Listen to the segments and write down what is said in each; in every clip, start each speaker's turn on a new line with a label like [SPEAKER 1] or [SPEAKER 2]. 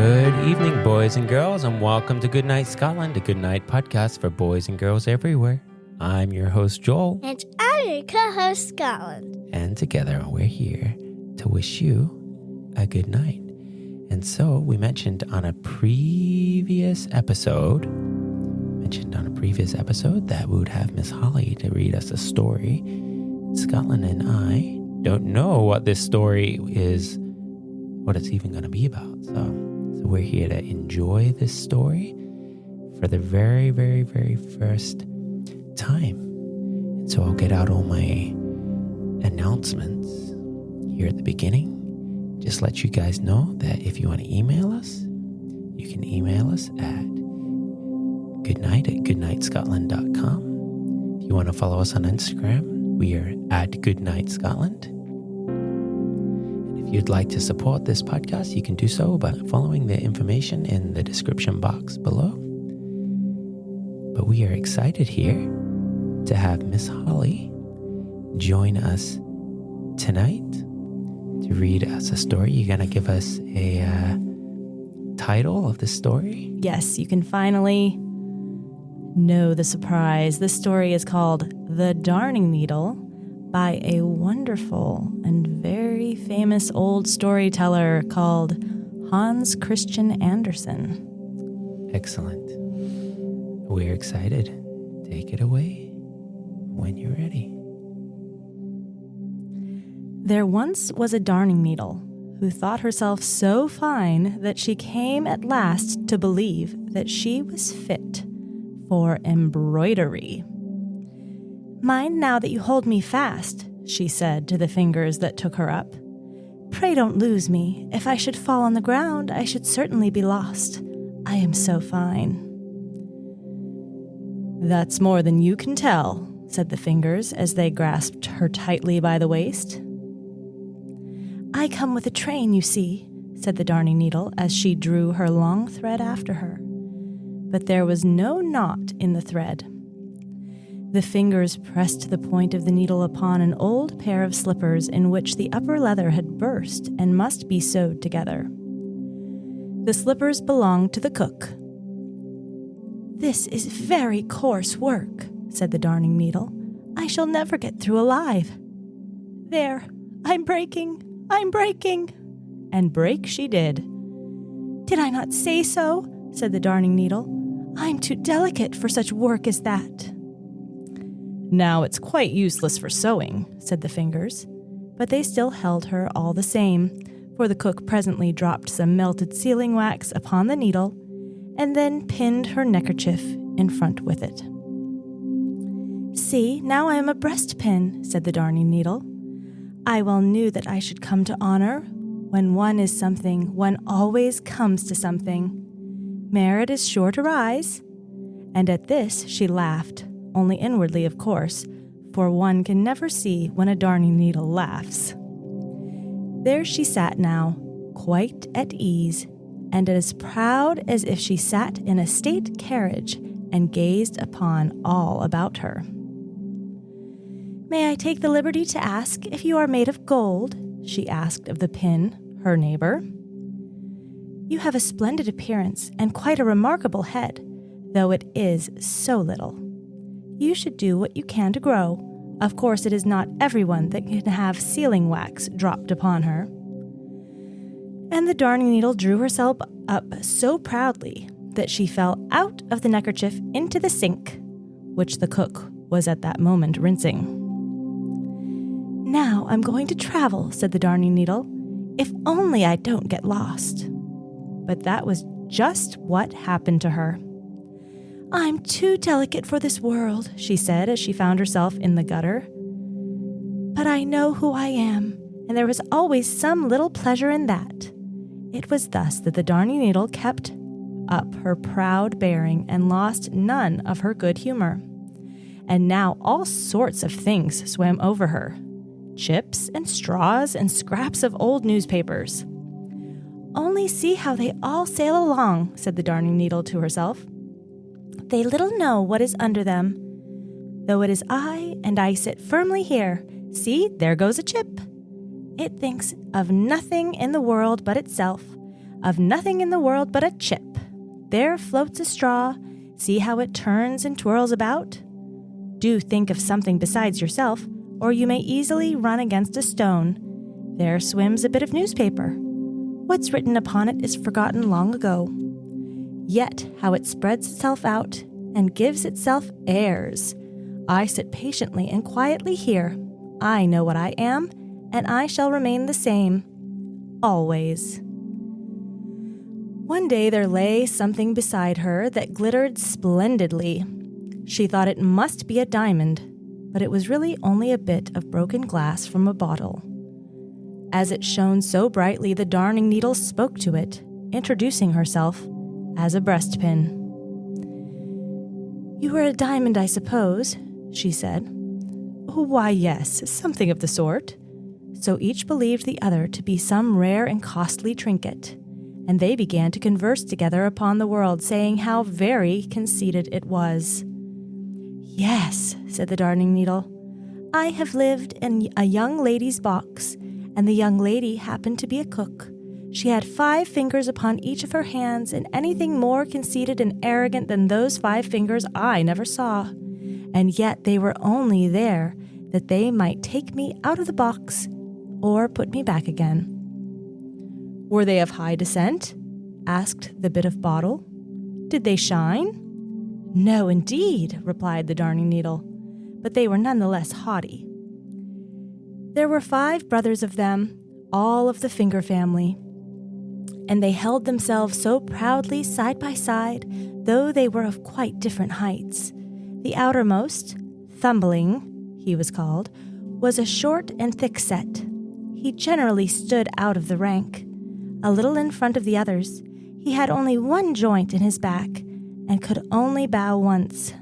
[SPEAKER 1] Good evening, boys and girls, and welcome to Goodnight Scotland, a goodnight podcast for boys and girls everywhere. I'm your host, Joel.
[SPEAKER 2] And I'm your co-host, Scotland.
[SPEAKER 1] And together, we're here to wish you a good night. And so, we mentioned on a previous episode that we would have Miss Holly to read us a story. Scotland and I don't know what this story is, what it's even going to be about. So we're here to enjoy this story for the very, very, very first time. And so I'll get out all my announcements here at the beginning. Just let you guys know that if you want to email us, you can email us at goodnight@goodnightscotland.com. If you want to follow us on Instagram, we are at Goodnight Scotland. If you'd like to support this podcast, you can do so by following the information in the description box below. But we are excited here to have Miss Holly join us tonight to read us a story. You're going to give us a title of the story?
[SPEAKER 3] Yes, you can finally know the surprise. This story is called The Darning Needle by a wonderful and very famous old storyteller called Hans Christian Andersen.
[SPEAKER 1] Excellent. We're excited. Take it away when you're ready.
[SPEAKER 3] There once was a darning needle who thought herself so fine that she came at last to believe that she was fit for embroidery. "Mind now that you hold me fast," she said to the fingers that took her up. "Pray don't lose me. If I should fall on the ground, I should certainly be lost. I am so fine." "That's more than you can tell," said the fingers as they grasped her tightly by the waist. "I come with a train, you see," said the darning needle as she drew her long thread after her. But there was no knot in the thread. The fingers pressed the point of the needle upon an old pair of slippers in which the upper leather had burst and must be sewed together. The slippers belonged to the cook. "This is very coarse work," said the darning needle. "I shall never get through alive. There, I'm breaking. And break she did. "Did I not say so?" said the darning needle. "I'm too delicate for such work as that." "Now it's quite useless for sewing," said the fingers, but they still held her all the same, for the cook presently dropped some melted sealing wax upon the needle and then pinned her neckerchief in front with it. "See, now I am a breastpin," said the darning needle. "I well knew that I should come to honor. When one is something, one always comes to something. Merit is sure to rise." And at this she laughed, only inwardly, of course, for one can never see when a darning needle laughs. There she sat now, quite at ease, and as proud as if she sat in a state carriage and gazed upon all about her. "May I take the liberty to ask if you are made of gold?" she asked of the pin, her neighbor. "You have a splendid appearance and quite a remarkable head, though it is so little. You should do what you can to grow. Of course, it is not everyone that can have sealing wax dropped upon her." And the darning needle drew herself up so proudly that she fell out of the neckerchief into the sink, which the cook was at that moment rinsing. "Now I'm going to travel," said the darning needle. "If only I don't get lost." But that was just what happened to her. "I'm too delicate for this world," she said as she found herself in the gutter. "But I know who I am, and there is always some little pleasure in that." It was thus that the darning needle kept up her proud bearing and lost none of her good humor. And now all sorts of things swam over her. Chips and straws and scraps of old newspapers. "Only see how they all sail along," said the darning needle to herself. "They little know what is under them. Though it is I, and I sit firmly here. See, there goes a chip. It thinks of nothing in the world but itself. Of nothing in the world but a chip. There floats a straw. See how it turns and twirls about? Do think of something besides yourself, or you may easily run against a stone. There swims a bit of newspaper. What's written upon it is forgotten long ago. Yet how it spreads itself out and gives itself airs. I sit patiently and quietly here. I know what I am, and I shall remain the same. Always. One day there lay something beside her that glittered splendidly. She thought it must be a diamond, but it was really only a bit of broken glass from a bottle. As it shone so brightly, the Darning Needle spoke to it, introducing herself as a breastpin. "You are a diamond, I suppose," she said. "Why, yes, something of the sort." So each believed the other to be some rare and costly trinket, and they began to converse together upon the world, saying how very conceited it was. "Yes," said the Darning Needle, "I have lived in a young lady's box, and the young lady happened to be a cook. She had 5 fingers upon each of her hands, and anything more conceited and arrogant than those 5 fingers I never saw. And yet they were only there that they might take me out of the box or put me back again." "Were they of high descent?" asked the bit of bottle. "Did they shine?" "No, indeed," replied the Darning Needle, "but they were none the less haughty. There were 5 brothers of them, all of the finger family, and they held themselves so proudly side by side, though they were of quite different heights. The outermost, Thumbling, he was called, was a short and thick-set. He generally stood out of the rank, a little in front of the others. He had only 1 joint in his back, and could only bow once.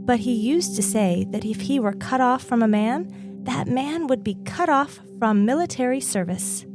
[SPEAKER 3] But he used to say that if he were cut off from a man, that man would be cut off from military service.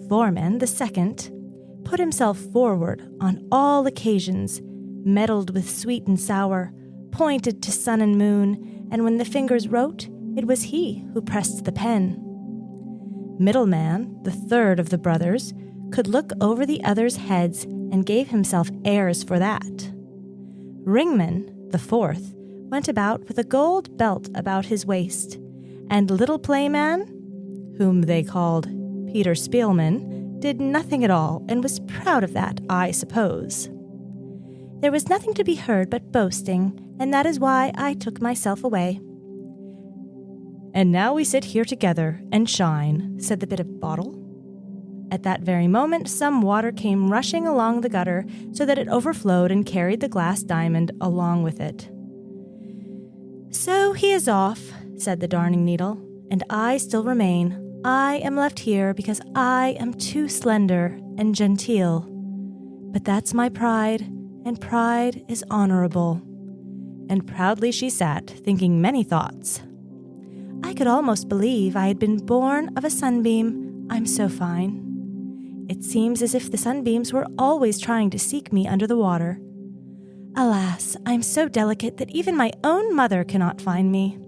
[SPEAKER 3] Foreman, the second, put himself forward on all occasions, meddled with sweet and sour, pointed to sun and moon, and when the fingers wrote, it was he who pressed the pen. Middleman, the third of the brothers, could look over the others' heads and gave himself airs for that. Ringman, the fourth, went about with a gold belt about his waist, and Little Playman, whom they called Peter Spielman, did nothing at all and was proud of that, I suppose. There was nothing to be heard but boasting, and that is why I took myself away. "And now we sit here together and shine," said the bit of bottle. At that very moment, some water came rushing along the gutter so that it overflowed and carried the glass diamond along with it. "So he is off," said the Darning Needle, "and I still remain. I am left here because I am too slender and genteel. But that's my pride, and pride is honorable." And proudly she sat, thinking many thoughts. "I could almost believe I had been born of a sunbeam. I'm so fine. It seems as if the sunbeams were always trying to seek me under the water. Alas, I am so delicate that even my own mother cannot find me.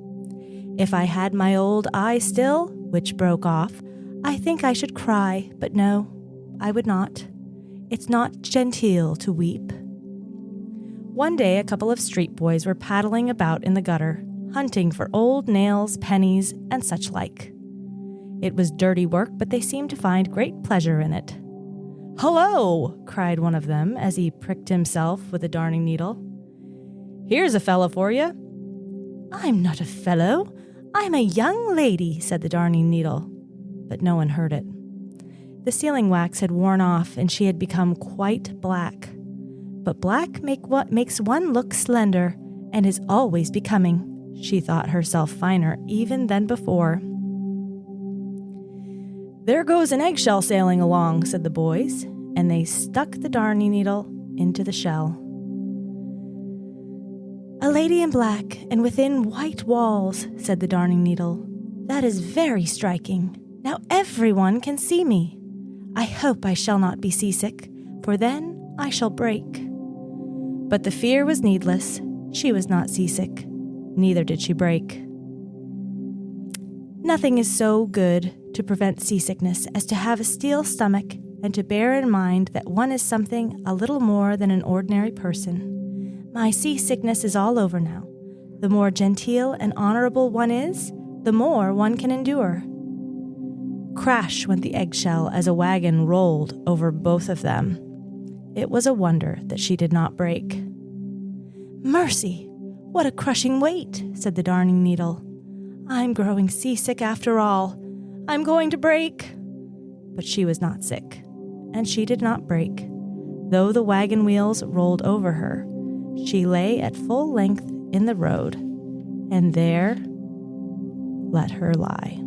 [SPEAKER 3] If I had my old eye still, which broke off, I think I should cry, but no, I would not. It's not genteel to weep." One day a couple of street boys were paddling about in the gutter, hunting for old nails, pennies, and such like. It was dirty work, but they seemed to find great pleasure in it. "Hullo!" cried one of them as he pricked himself with a Darning Needle. "Here's a fellow for you." "I'm not a fellow. I'm a young lady," said the Darning Needle. But no one heard it. The sealing wax had worn off, and she had become quite black. But black makes one look slender, and is always becoming. She thought herself finer even than before. "There goes an eggshell sailing along," said the boys, and they stuck the Darning Needle into the shell. "A lady in black and within white walls," said the Darning Needle. "That is very striking. Now everyone can see me. I hope I shall not be seasick, for then I shall break." But the fear was needless. She was not seasick. Neither did she break. Nothing is so good to prevent seasickness as to have a steel stomach and to bear in mind that one is something a little more than an ordinary person. My seasickness is all over now. The more genteel and honorable one is, the more one can endure. Crash went the eggshell as a wagon rolled over both of them. It was a wonder that she did not break. "Mercy, what a crushing weight," said the Darning Needle. "I'm growing seasick after all. I'm going to break." But she was not sick, and she did not break. Though the wagon wheels rolled over her, she lay at full length in the road, and there let her lie.